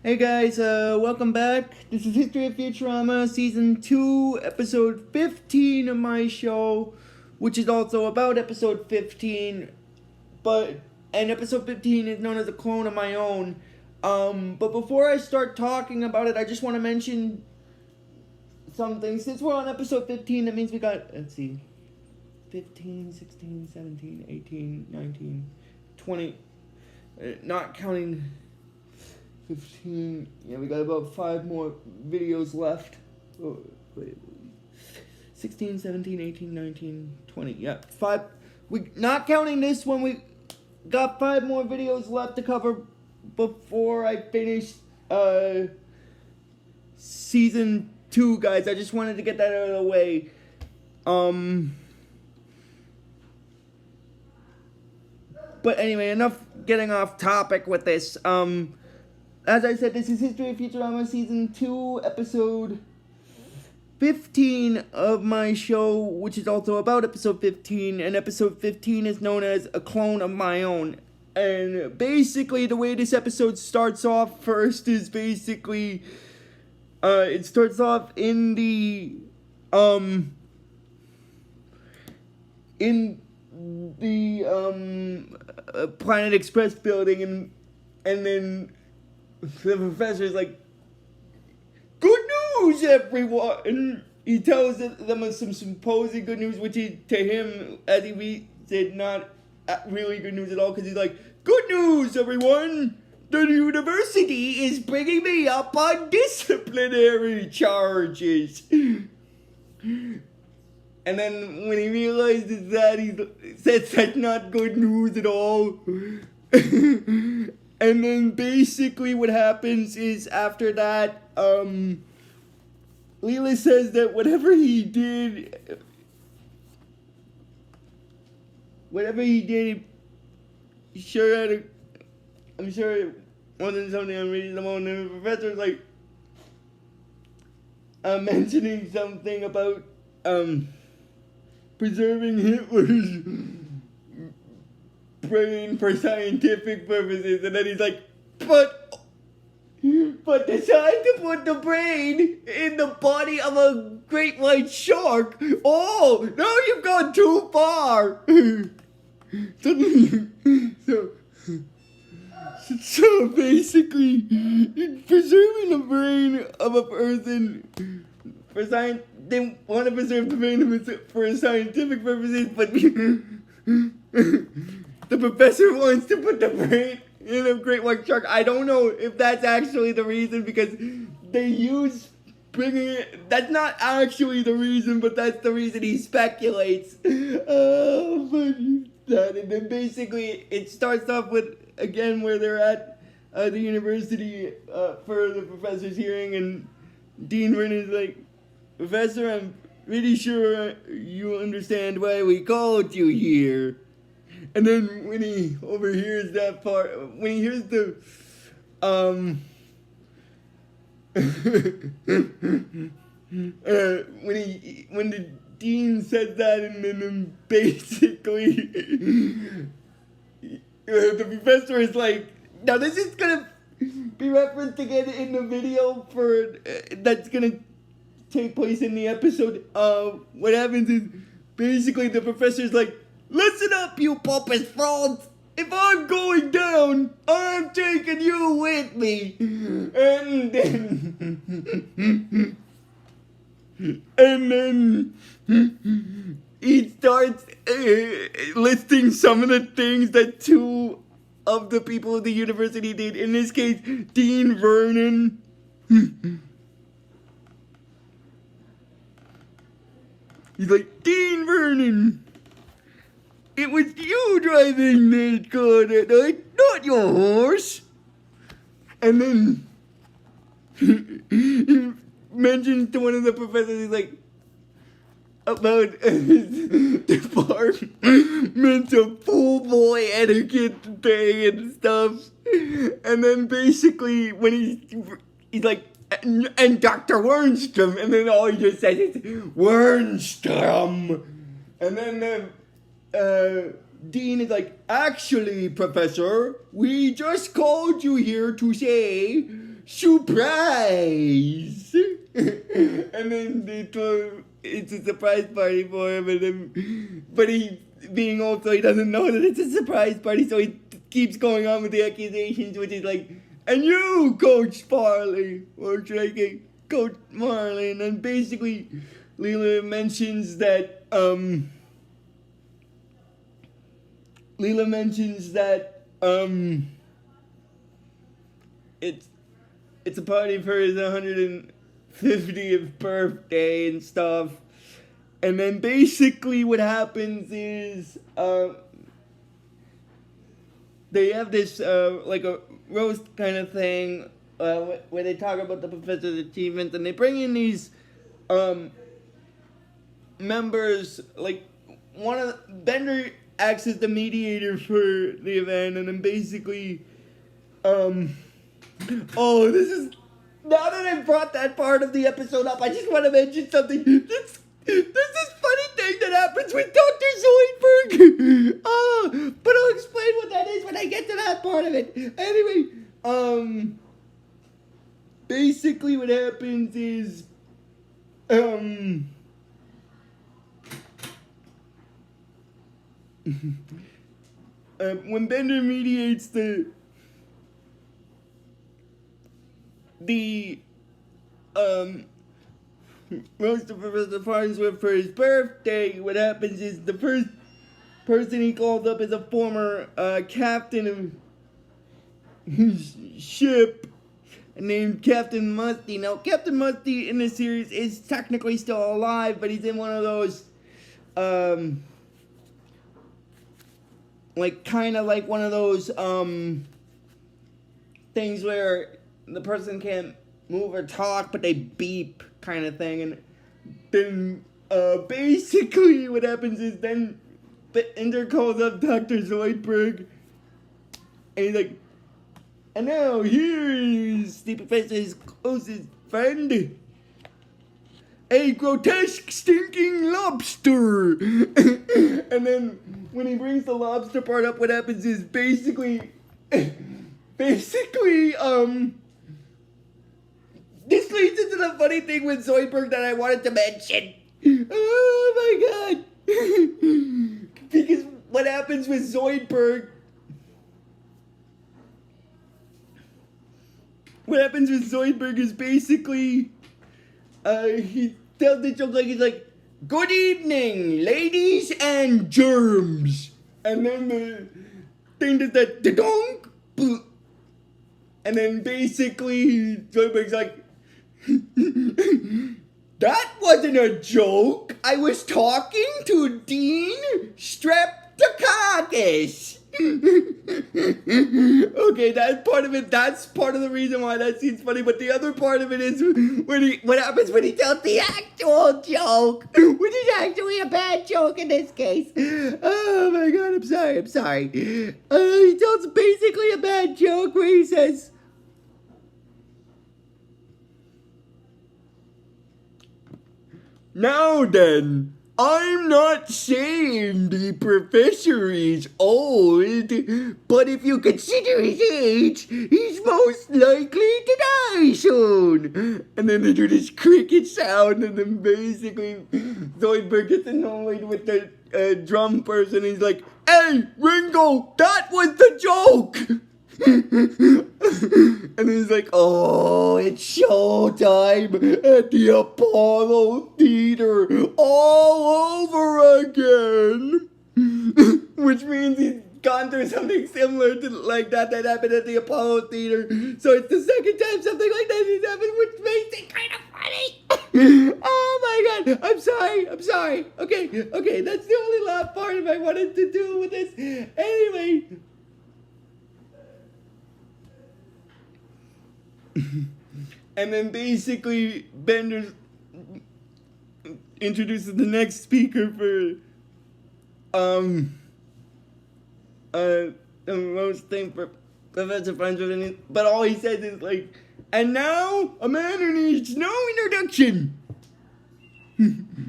Hey guys, welcome back. This is History of Futurama, Season 2, Episode 15 of my show, which is also about Episode 15, and Episode 15 is known as a clone of my own. But before I start talking about it, I just want to mention something. Since we're on Episode 15, that means we got, 15, 16, 17, 18, 19, 20, not counting 15, yeah, we got about 5 more videos left. Oh, wait, 16, 17, 18, 19, 20, yeah, 5, not counting this one, we got 5 more videos left to cover before I finish, Season 2, guys. I just wanted to get that out of the way. But anyway, enough getting off topic with this. As I said, this is History of Futurama Season 2, Episode 15 of my show, which is also about Episode 15, and Episode 15 is known as A Clone of My Own. And basically, the way this episode starts off first is basically, it starts off in the Planet Express building, and then the professor's like, "Good news, everyone!" And he tells them some supposed good news, which is, to him, as he said, not really good news at all, because he's like, "Good news, everyone! The university is bringing me up on disciplinary charges." And then when he realizes that, he says that's not good news at all. And then basically what happens is, after that, Leela says that whatever he did, I'm sure it wasn't something unreasonable. And then the professor's like, mentioning something about, preserving Hitler's brain for scientific purposes, and then he's like, but decide to put the brain in the body of a great white shark. Oh, now you've gone too far. So basically, preserving the brain of a person for science, they want to preserve the brain for scientific purposes, but the professor wants to put the brain in a great white shark. I don't know if that's actually the reason, because they use bringing it. That's not actually the reason, but that's the reason he speculates. And then basically it starts off with, again, where they're at the university for the professor's hearing, and Dean Vernon's like, "Professor, I'm pretty sure you understand why we called you here." And then when he overhears that part, when he hears the, when the dean said that, and then basically, the professor is like, now this is gonna be referenced again in the video that's gonna take place in the episode. What happens is, basically the professor's like, "Listen up, you pompous frauds! If I'm going down, I'm taking you with me." And then he starts listing some of the things that 2 of the people of the university did. In this case, Dean Vernon. He's like, "Dean Vernon, it was you driving that car that night, not your horse." And then he mentions to one of the professors, he's like, about his departmental pool boy etiquette thing and stuff. And then basically when he's like, and Dr. Wernstrom, and then all he just says is, "Wernstrom." And then Dean is like, "Actually, Professor, we just called you here to say surprise! And then it's a surprise party for him, but he, being old, so he doesn't know that it's a surprise party, so he keeps going on with the accusations, which is like, and you, Coach Farley, or should I say, Coach Marley, and then basically Leela mentions that, it's a party for his 150th birthday and stuff. And then basically what happens is, they have this, like a roast kind of thing, where they talk about the professor's achievements, and they bring in these, members, like, Bender acts as the mediator for the event, and then basically, now that I brought that part of the episode up, I just want to mention something. There's this funny thing that happens with Dr. Zoidberg. But I'll explain what that is when I get to that part of it. Anyway, basically what happens is, when Bender mediates the roast of Professor Farnsworth for his birthday, what happens is the first person he calls up is a former captain of his ship named Captain Musty. Now, Captain Musty in this series is technically still alive, but he's in one of those, kind of like one of those, things where the person can't move or talk, but they beep kind of thing. And then, basically what happens is then Bender calls up Dr. Zoidberg, and he's like, and now here is the professor's closest friend, a grotesque stinking lobster. And then when he brings the lobster part up, what happens is basically, this leads into the funny thing with Zoidberg that I wanted to mention. Oh my god. Because what happens with Zoidberg, is basically, he tells the joke like, he's like, good evening, ladies and germs. And then the thing does that, da-donk, and then basically Zoidberg's like, that wasn't a joke. I was talking to Dean Streptococcus. Okay, that's part of it. That's part of the reason why that scene's funny. But the other part of it is what happens when he tells the actual joke, which is actually a bad joke in this case. Oh my god, I'm sorry. He tells basically a bad joke where he says, now then, I'm not saying the professor is old, but if you consider his age, he's most likely to die soon. And then they do this cricket sound, and then basically Zoidberg gets annoyed with the drum person. He's like, hey, Ringo, that was the joke! And he's like, oh, it's showtime at the Apollo Theater all over again. Which means he's gone through something similar to like that happened at the Apollo Theater. So it's the second time something like that has happened, which makes it kind of funny. Oh my god, I'm sorry. Okay, that's the only laugh part I wanted to do with this. Anyway. And then basically Bender introduces the next speaker for the most thing for Professor Farnsworth, but all he says is like, and now a man who needs no introduction. And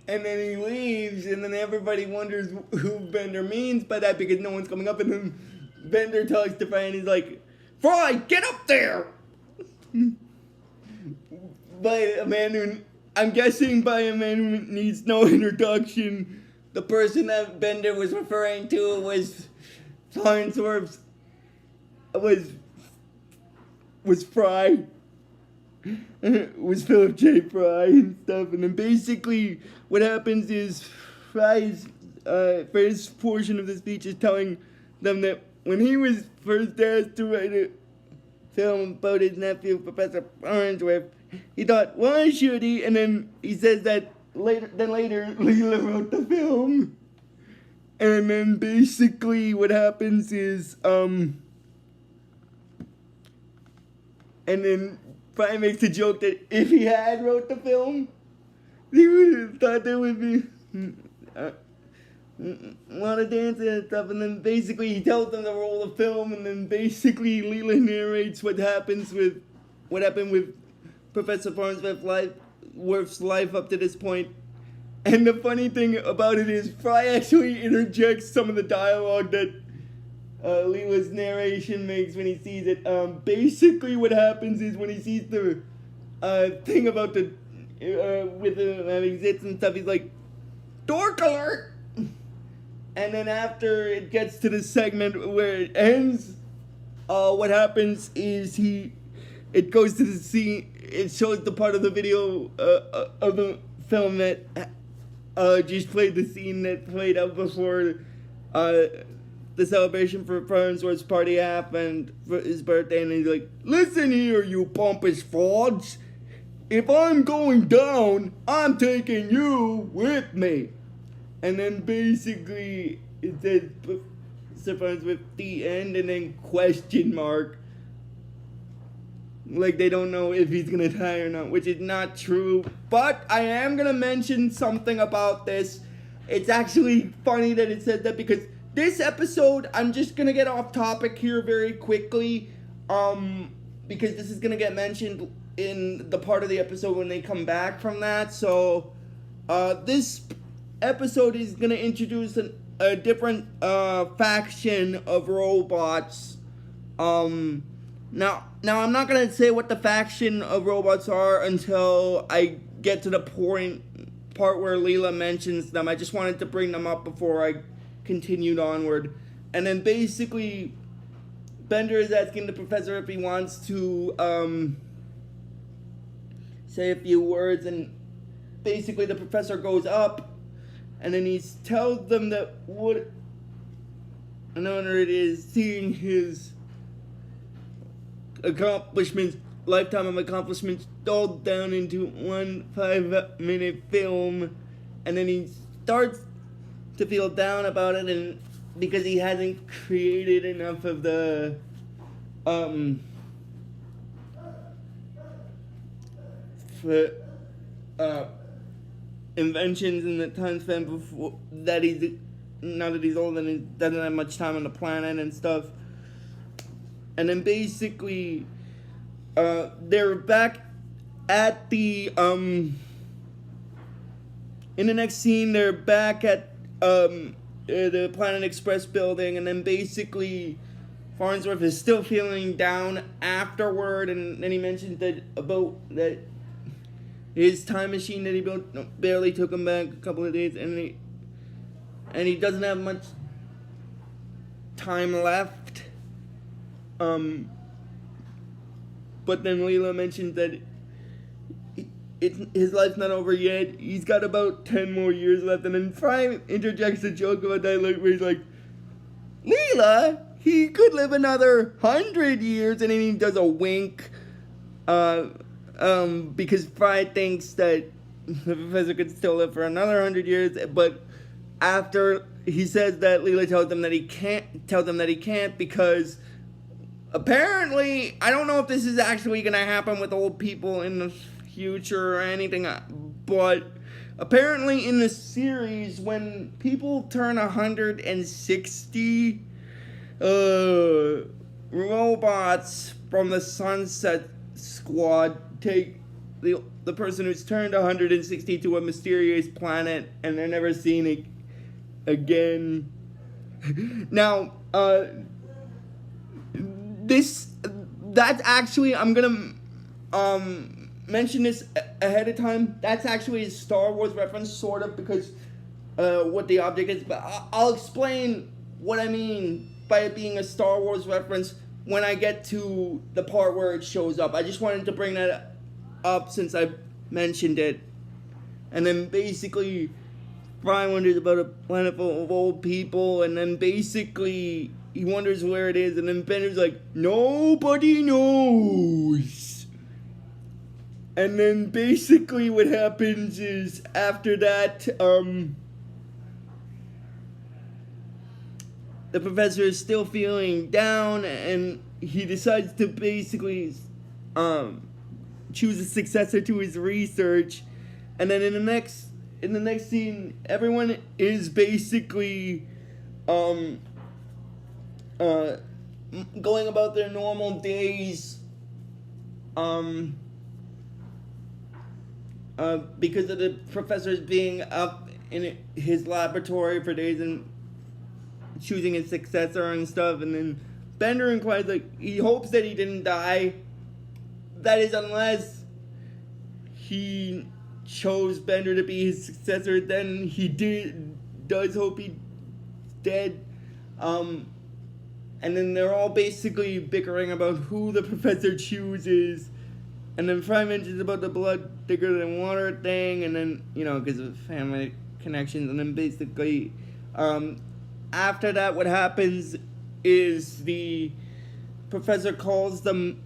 then he leaves, and then everybody wonders who Bender means by that because no one's coming up, and then Bender talks to Fry and he's like, Fry, get up there! by a man who, I'm guessing by a man who needs no introduction. The person that Bender was referring to was Farnsworth, was Fry. Was Philip J. Fry and stuff. And then basically what happens is Fry's first portion of the speech is telling them that when he was first asked to write a film about his nephew, Professor Farnsworth, he thought, why should he? And then he says that later Leela wrote the film. And then basically what happens is, and then Fry makes a joke that if he had wrote the film, he would have thought there would be a lot of dancing and stuff. And then basically he tells them to roll the film, and then basically Leela narrates what happened with Professor Farnsworth's life up to this point. And the funny thing about it is Fry actually interjects some of the dialogue that Leela's narration makes when he sees it. Basically what happens is when he sees the thing about the with the having zits and stuff, he's like, dork alert! And then after it gets to the segment where it ends, what happens is it goes to the scene, it shows the part of the video of the film that just played the scene that played out before the celebration for Farnsworth's party happened for his birthday, and he's like, listen here, you pompous frauds. If I'm going down, I'm taking you with me. And then basically it says Sir Farnsworth the end, and then question mark. Like they don't know if he's gonna die or not, which is not true. But I am gonna mention something about this. It's actually funny that it says that because this episode, I'm just gonna get off topic here very quickly, because this is gonna get mentioned in the part of the episode when they come back from that. So, this episode is gonna introduce a different faction of robots. Now I'm not gonna say what the faction of robots are until I get to the part where Leela mentions them. I just wanted to bring them up before I continued onward. And then basically Bender is asking the professor if he wants to say a few words, and basically the professor goes up and then he tells them that what an honor it is seeing his accomplishments, lifetime of accomplishments, doled down into one 5-minute film. And then he starts to feel down about it, and because he hasn't created enough of the inventions in the time span before that now that he's old and he doesn't have much time on the planet and stuff. And then basically they're back at the in the next scene they're back at the Planet Express building, and then basically Farnsworth is still feeling down afterward, and then he mentioned that about that his time machine that he built barely took him back a couple of days, and he doesn't have much time left. But then Leela mentions that his life's not over yet. He's got about 10 more years left. And then Fry interjects a joke about that, like, where he's like, Leela, he could live another 100 years. And then he does a wink, because Fry thinks that the professor could still live for another 100 years. But after he says that, Leela tells them that he can't because apparently, I don't know if this is actually going to happen with old people in the future or anything, but apparently in the series, when people turn 160, robots from the Sunset Squad take the person who's turned 160 to a mysterious planet, and they're never seen again. Now, that's actually, I'm gonna mention this ahead of time. That's actually a Star Wars reference, sort of, because what the object is. But I'll explain what I mean by it being a Star Wars reference when I get to the part where it shows up. I just wanted to bring that up since I mentioned it. And then basically, Fry wonders about a planet full of old people, and then basically he wonders where it is, and then Bender's like, nobody knows. And then basically what happens is, after that, the professor is still feeling down, and he decides to basically choose a successor to his research. And then in the next scene, everyone is basically going about their normal days because of the professor's being up in his laboratory for days and choosing his successor and stuff. And then Bender inquires, like, he hopes that he didn't die. That is, unless he chose Bender to be his successor, then he does hope he's dead. And then they're all basically bickering about who the professor chooses. And then Fry mentions about the blood thicker than water thing, and then, because of family connections. And then basically, after that, what happens is the professor calls them,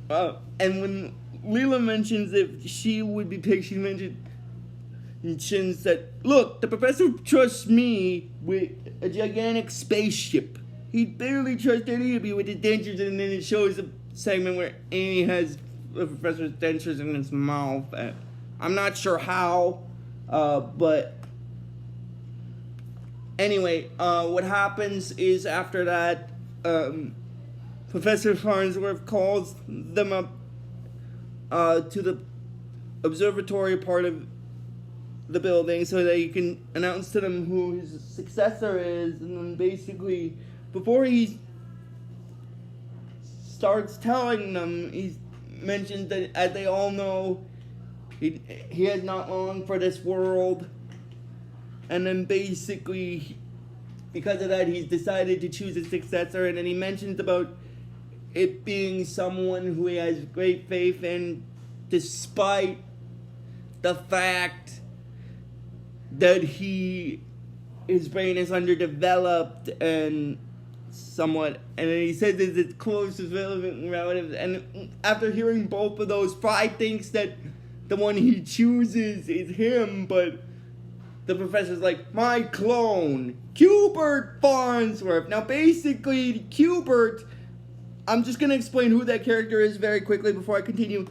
and when Leela mentions if she would be picked, she mentions that, look, the professor trusts me with a gigantic spaceship. He barely trusts any of you with his dentures, and then it shows a segment where Amy has the professor's dentures in his mouth. I'm not sure how, but anyway, what happens is after that, Professor Farnsworth calls them up to the observatory part of the building so that he can announce to them who his successor is. And then basically, before he starts telling them, he mentions that, as they all know, he has not long for this world. And then basically, because of that, he's decided to choose a successor. And then he mentions about it being someone who he has great faith in, despite the fact that his brain is underdeveloped and somewhat, and then he says it's his closest relatives. And after hearing both of those, Fry thinks that the one he chooses is him, but the professor's like, my clone, Hubert Farnsworth. Now basically, Hubert, I'm just going to explain who that character is very quickly before I continue.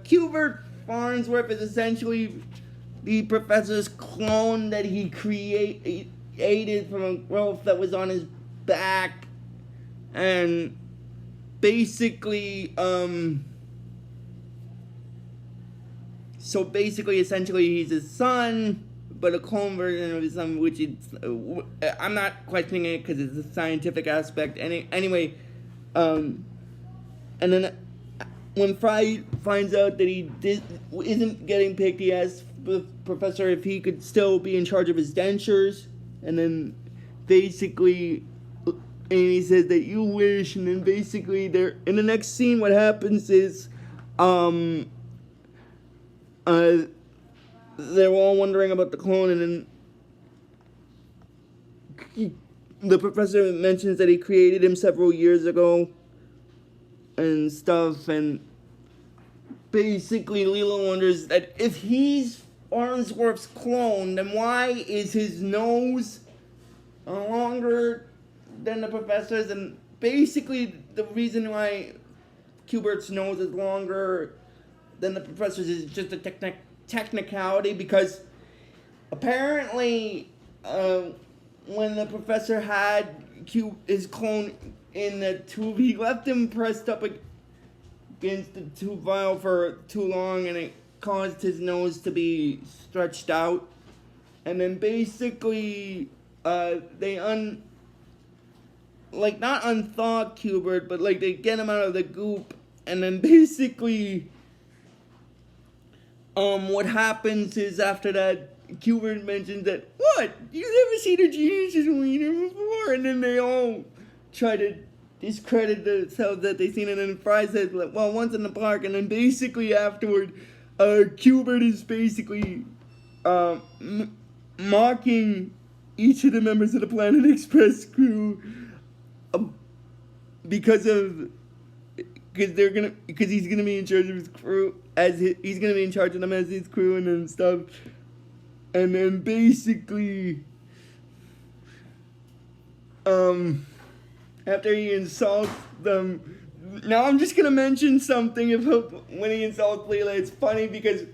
Hubert Farnsworth is essentially the professor's clone that he created from a growth that was on his back. And basically, essentially, he's his son, but a clone version of his son, which I'm not questioning it because it's a scientific aspect. Anyway, and then when Fry finds out that he isn't getting picked, he asks the professor if he could still be in charge of his dentures. And then basically, Amy says that you wish. And then basically, in the next scene, what happens is, they're all wondering about the clone, and then the professor mentions that he created him several years ago and stuff, and basically Leela wonders that if he's Farnsworth's clone, then why is his nose longer than the professor's? And basically the reason why Hubert's nose is longer than the professor's is just a technicality, because apparently when the professor had his clone in the tube, he left him pressed up against the tube vial for too long, and it caused his nose to be stretched out. And then basically they not unthaw Hubert, but they get him out of the goop and then basically, what happens is after that, Kubert mentions that, what? You've never seen a genius wiener before? And then they all try to discredit themselves that they seen it, and Fry says, well, once in the park, and then basically afterward, Kubert is basically, mocking each of the members of the Planet Express crew, because he's gonna be in charge of his crew, he's gonna be in charge of them as his crew and then stuff. And then basically, after he insults them, now I'm just gonna mention something when he insults Leela. It's funny because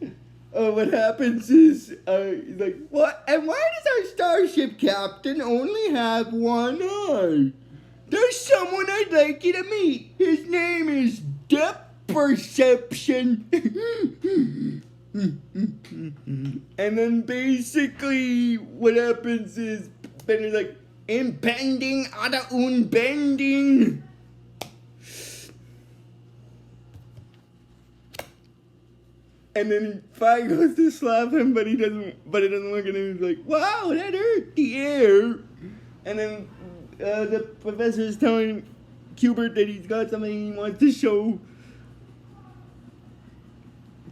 what happens is he's like, what? And why does our starship captain only have one eye? There's someone I'd like you to meet. His name is Depth Perception. And then basically what happens is Bender's like, impending oder unbending. And then Fry goes to slap him, but it doesn't look at him. He's like, wow, that hurt the air. And then the professor is telling Kubert that he's got something he wants to show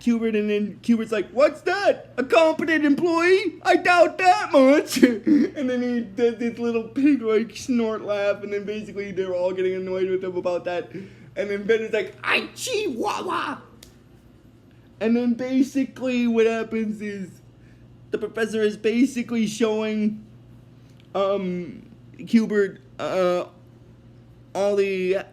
Kubert, and then Kubert's like, what's that? A competent employee? I doubt that much. And then he does this little pig-like snort laugh, and then basically they're all getting annoyed with him about that. And then Ben is like, I chihuahua. And then basically what happens is the professor is basically showing Kubert all the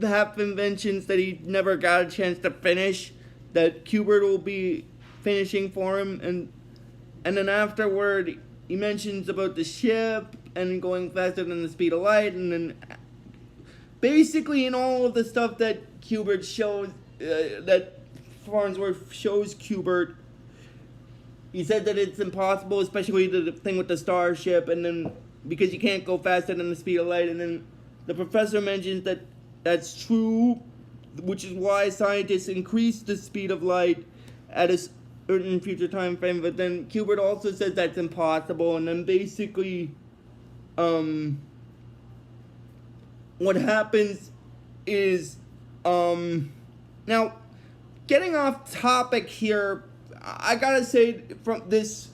half inventions that he never got a chance to finish, that Kubert will be finishing for him, and then afterward he mentions about the ship and going faster than the speed of light, and then basically in all of the stuff that Kubert shows, that Farnsworth shows Kubert, he said that it's impossible, especially the thing with the starship, and then because you can't go faster than the speed of light, and then the professor mentions that that's true, which is why scientists increase the speed of light at a certain future time frame, but then Kubert also says that's impossible, and then basically, what happens is, now, getting off topic here, I gotta say this,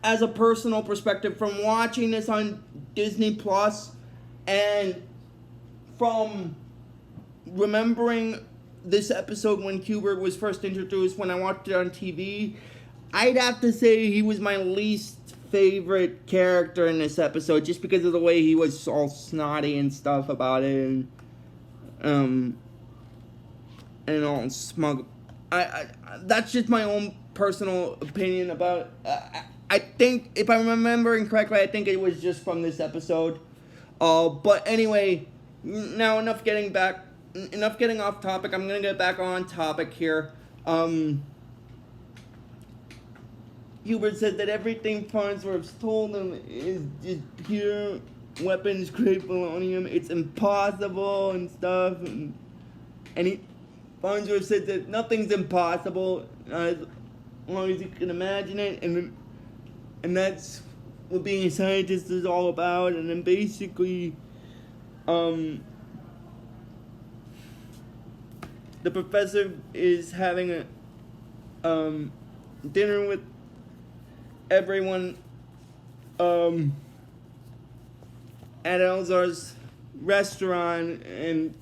as a personal perspective, from watching this on Disney Plus, and from remembering this episode when Kubert was first introduced, when I watched it on TV, I'd have to say he was my least favorite character in this episode, just because of the way he was all snotty and stuff about it, and all smug. I that's just my own personal opinion about it. I think, if I'm remembering correctly, I think it was just from this episode. But anyway, now enough getting off topic. I'm gonna get back on topic here. Hubert said that everything Farnsworth's told him is just pure weapons grade polonium. It's impossible and stuff. And Farnsworth said that nothing's impossible as long as you can imagine it. And that's what being a scientist is all about. And then basically, the professor is having a dinner with everyone at Elzar's restaurant, and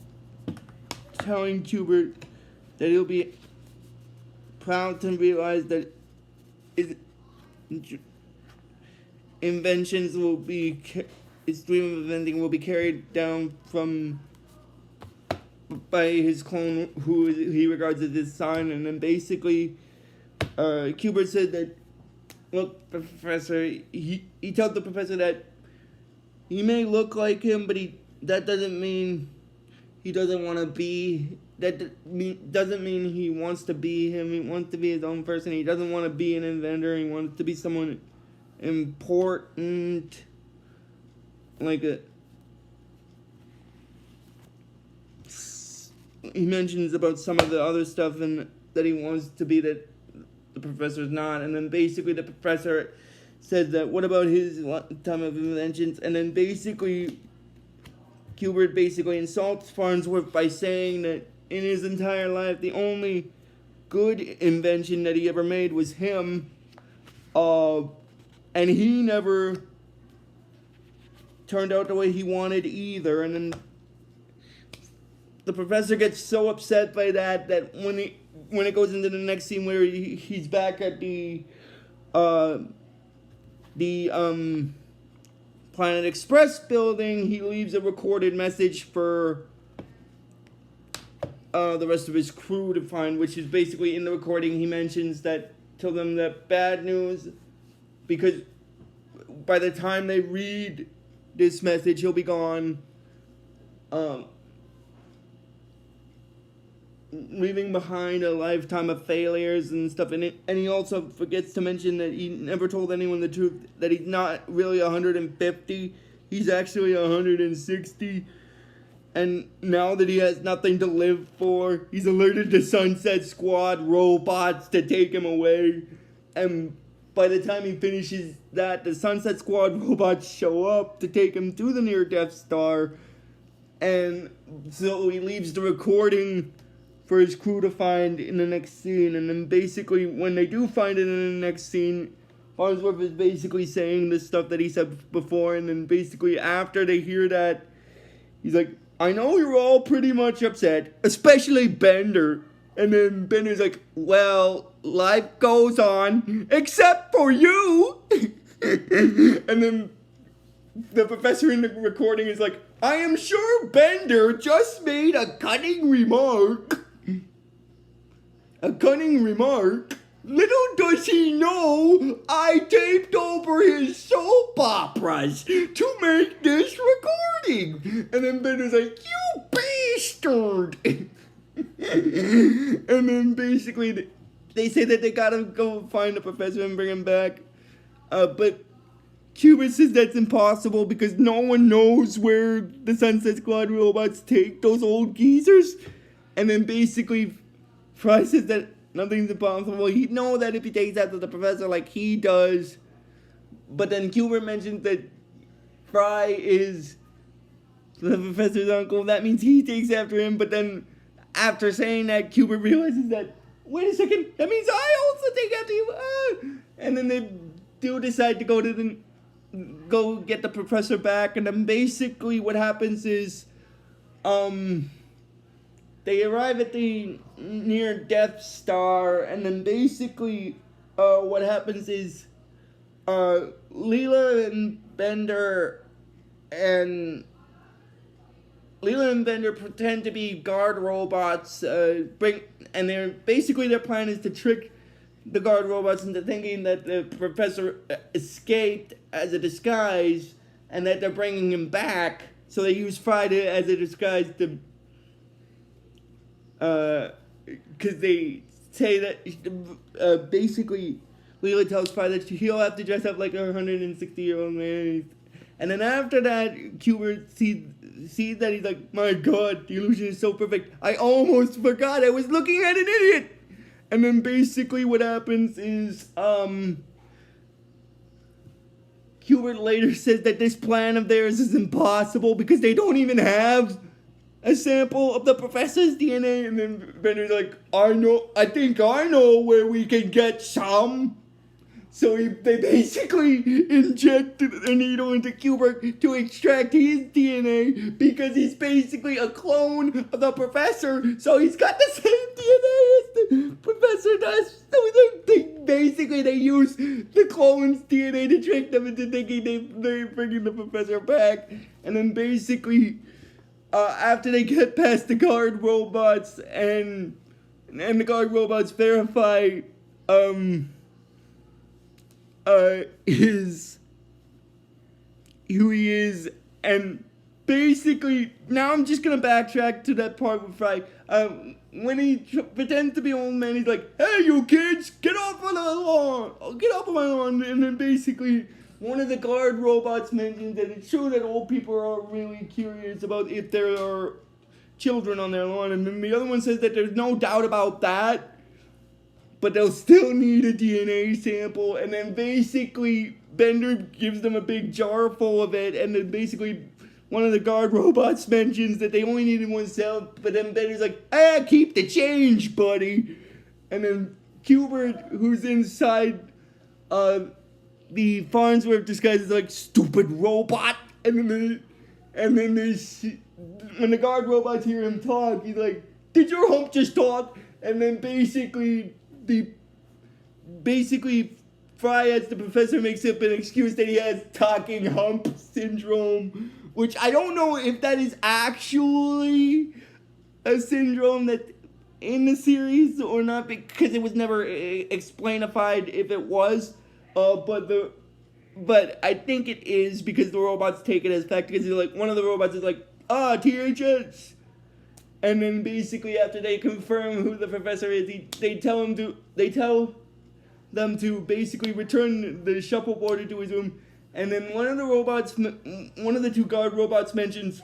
telling Kubert that he'll be proud to realize that his inventions will be, his dream of inventing will be carried down by his clone, who he regards as his son. And then basically, Kubert said that, look, Professor, he told the professor that he may look like him, but that doesn't mean he doesn't want to be, doesn't mean he wants to be him. He wants to be his own person. He doesn't want to be an inventor. He wants to be someone important, like he mentions about some of the other stuff and that he wants to be that the professor's not, and then basically the professor says that what about his time of inventions, and then basically Kubert basically insults Farnsworth by saying that in his entire life the only good invention that he ever made was him, and he never turned out the way he wanted either. And then the professor gets so upset by that when it goes into the next scene where he's back at the Planet Express building, he leaves a recorded message for the rest of his crew to find, which is basically in the recording he mentions that, tell them that bad news, because by the time they read this message he'll be gone, leaving behind a lifetime of failures and stuff. And he also forgets to mention that he never told anyone the truth, that he's not really 150, he's actually 160. And now that he has nothing to live for, he's alerted the Sunset Squad robots to take him away. And by the time he finishes that, the Sunset Squad robots show up to take him to the near Death Star. And so he leaves the recording for his crew to find in the next scene. And then basically when they do find it in the next scene, Farnsworth is basically saying the stuff that he said before. And then basically after they hear that, he's like, I know you're all pretty much upset, especially Bender. And then Bender's like, well, life goes on, except for you. And then the professor in the recording is like, I am sure Bender just made a cunning remark. A cunning remark? Little does he know, I taped over his soap operas to make this recording. And then Bender's like, you bastard. And then basically they say that they gotta go find the professor and bring him back. But Kubert says that's impossible because no one knows where the Sunset Squad robots take those old geezers. And then basically Fry says that nothing's impossible. He'd know that if he takes after the professor like he does. But then Kubert mentions that Fry is the professor's uncle. That means he takes after him. But then after saying that, Kubert realizes that, wait a second, that means I also take after you. And then they do decide to go get the professor back. And then basically what happens is they arrive at the near Death Star, and then basically what happens is Leela and Bender pretend to be guard robots, and their plan is to trick the guard robots into thinking that the professor escaped as a disguise and that they're bringing him back. So they use Friday as a disguise to because they say that basically Leela tells Fry that he'll have to dress up like a 160-year-old man. And then after that, Kubert sees that he's like, my God, the illusion is so perfect. I almost forgot I was looking at an idiot. And then basically what happens is Kubert later says that this plan of theirs is impossible because they don't even have a sample of the professor's DNA. And then Bender's like, I think I know where we can get some. So they basically inject a needle into Kubert to extract his DNA because he's basically a clone of the professor. So he's got the same DNA as the professor does. So they use the clone's DNA to trick them into thinking they're bringing the professor back. And then basically, after they get past the guard robots and the guard robots verify who he is, and basically now I'm just gonna backtrack to that part with Fry. When he pretends to be an old man, he's like, "Hey, you kids, get off of the lawn! Get off of my lawn!" And then basically one of the guard robots mentions that it's true that old people are really curious about if there are children on their lawn, and then the other one says that there's no doubt about that, but they'll still need a DNA sample. And then basically Bender gives them a big jar full of it, and then basically one of the guard robots mentions that they only needed one cell, but then Bender's like, keep the change, buddy. And then Hubert, who's inside the Farnsworth disguise, is like, stupid robot. And then when the guard robots hear him talk, he's like, did your hump just talk? And then basically Fry, as the professor, makes up an excuse that he has talking hump syndrome, which I don't know if that is actually a syndrome that in the series or not, because it was never explainified if it was, but I think it is, because the robots take it as fact, because like one of the robots is like, THS, and then basically after they confirm who the professor is, they tell them to basically return the shuffleboard to his room, and then one of the two guard robots mentions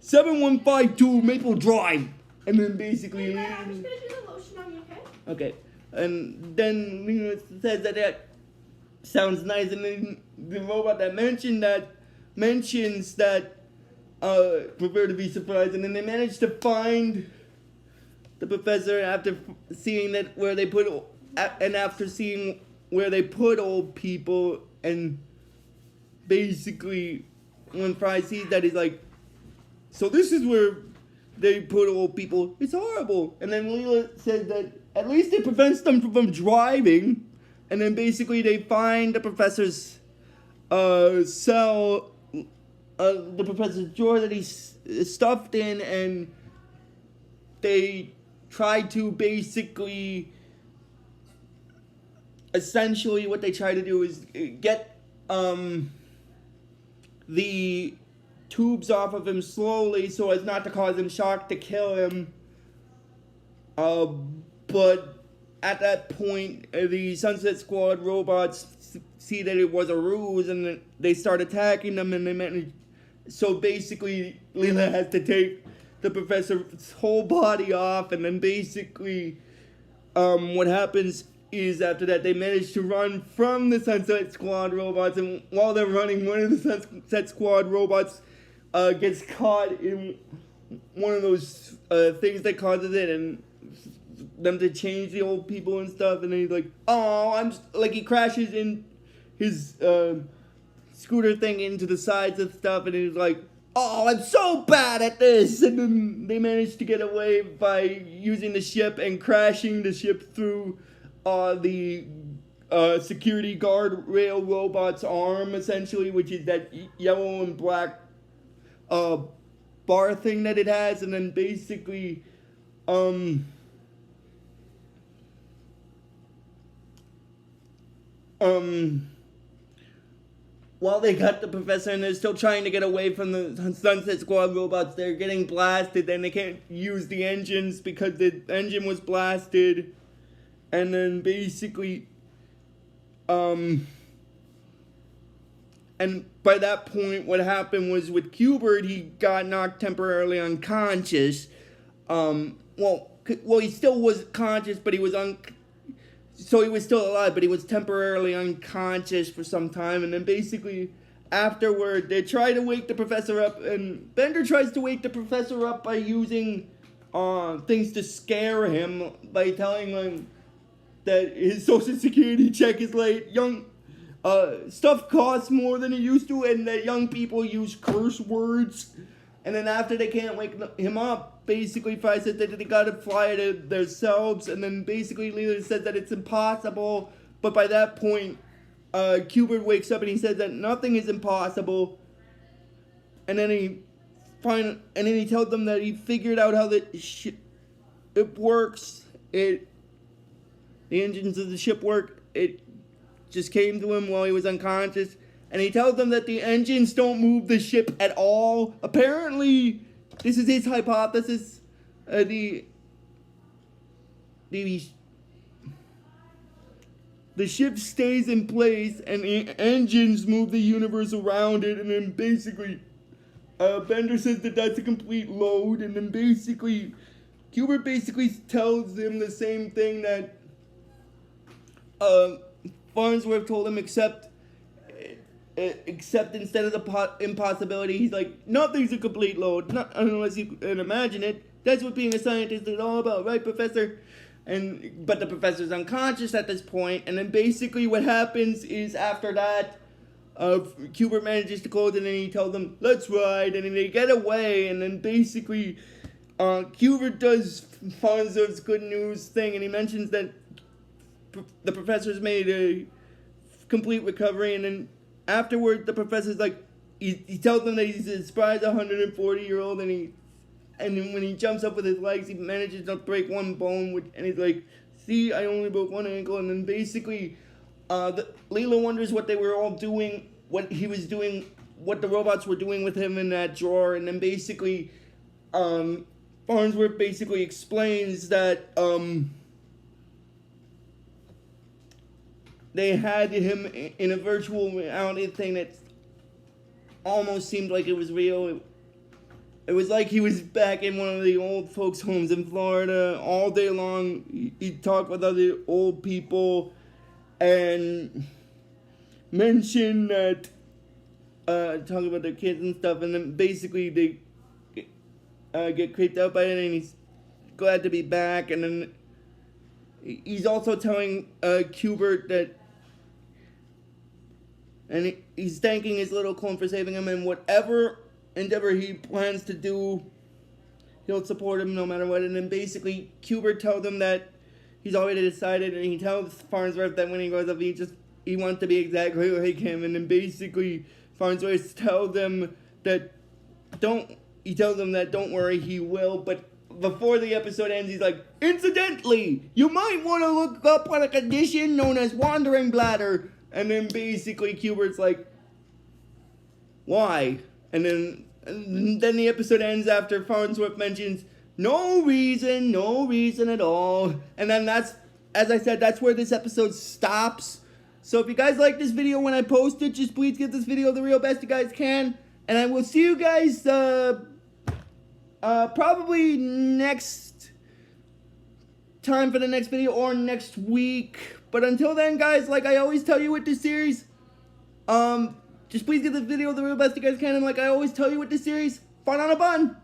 7152 Maple Drive, and then basically I'm just gonna do the lotion on you, okay? Okay, and then Lena says that sounds nice, and then the robot that mentions that prefer to be surprised, and then they manage to find the professor after seeing where they put old people, and basically when Fry sees that, he's like, so this is where they put old people, it's horrible. And then Leela says that at least it prevents them from driving. And then basically they find the professor's cell, the professor's drawer that he's stuffed in, and they try to basically, essentially what they try to do is get the tubes off of him slowly so as not to cause him shock to kill him. But at that point, the Sunset Squad robots see that it was a ruse, and they start attacking them, and so basically Leela has to take the professor's whole body off, and then basically what happens is after that they manage to run from the Sunset Squad robots, and while they're running, one of the Sunset Squad robots gets caught in one of those things that causes it, and them to change the old people and stuff, and then he's like, he crashes in his scooter thing into the sides and stuff, and he's like, I'm so bad at this, and then they manage to get away by using the ship and crashing the ship through the security guard rail robot's arm, essentially, which is that yellow and black bar thing that it has, and then basically while they got the professor and they're still trying to get away from the Sunset Squad robots, they're getting blasted, and they can't use the engines because the engine was blasted. And then basically, and by that point, what happened was with Hubert, he got knocked temporarily unconscious. He still was conscious, but he was so he was still alive, but he was temporarily unconscious for some time. And then basically, afterward, they try to wake the professor up, and Bender tries to wake the professor up by using things to scare him, by telling him that his social security check is late, stuff costs more than it used to, and that young people use curse words. And then after they can't wake him up, basically Fry says that they gotta fly it themselves, and then basically Leela says that it's impossible. But by that point, Hubert wakes up and he says that nothing is impossible. And then he tells them that he figured out how it works. The engines of the ship work. It just came to him while he was unconscious. And he tells them that the engines don't move the ship at all. Apparently, this is his hypothesis. The ship stays in place, and the engines move the universe around it. And then basically, Bender says that that's a complete load, and then basically, Hubert basically tells him the same thing that Farnsworth told him, except instead of the impossibility, he's like, nothing's a complete load, not unless you can imagine it. That's what being a scientist is all about, right, Professor? But the professor's unconscious at this point, and then basically what happens is after that, Hubert manages to close it, and he tells them, let's ride, and then they get away, and then basically, Hubert does Farnsworth's good news thing, and he mentions that the professor's made a complete recovery, and then afterward, the professor's like, he tells them that he's a surprised 140-year-old, and then when he jumps up with his legs, he manages to break one bone, and he's like, see, I only broke one ankle, and then basically, Leela wonders what they were all doing, what he was doing, what the robots were doing with him in that drawer, and then basically, Farnsworth basically explains that, they had him in a virtual reality thing that almost seemed like it was real. It was like he was back in one of the old folks' homes in Florida all day long. He'd talk with other old people and mention that, talk about their kids and stuff, and then basically they get creeped out by it, and he's glad to be back, and then he's also telling Hubert that, and he's thanking his little clone for saving him, and whatever endeavor he plans to do, he'll support him no matter what. And then basically, Hubert tells him that he's already decided, and he tells Farnsworth that when he grows up, he wants to be exactly like him. And then basically, Farnsworth tells them that don't worry, he will. But before the episode ends, he's like, incidentally, you might want to look up on a condition known as wandering bladder. And then basically Hubert's like, why? And then the episode ends after Farnsworth mentions, no reason at all. And then that's, as I said, that's where this episode stops. So if you guys like this video when I post it, just please give this video the real best you guys can. And I will see you guys, probably next time for the next video or next week. But until then, guys, like I always tell you with this series, just please give this video the real best you guys can. And like I always tell you with this series, fun on a bun.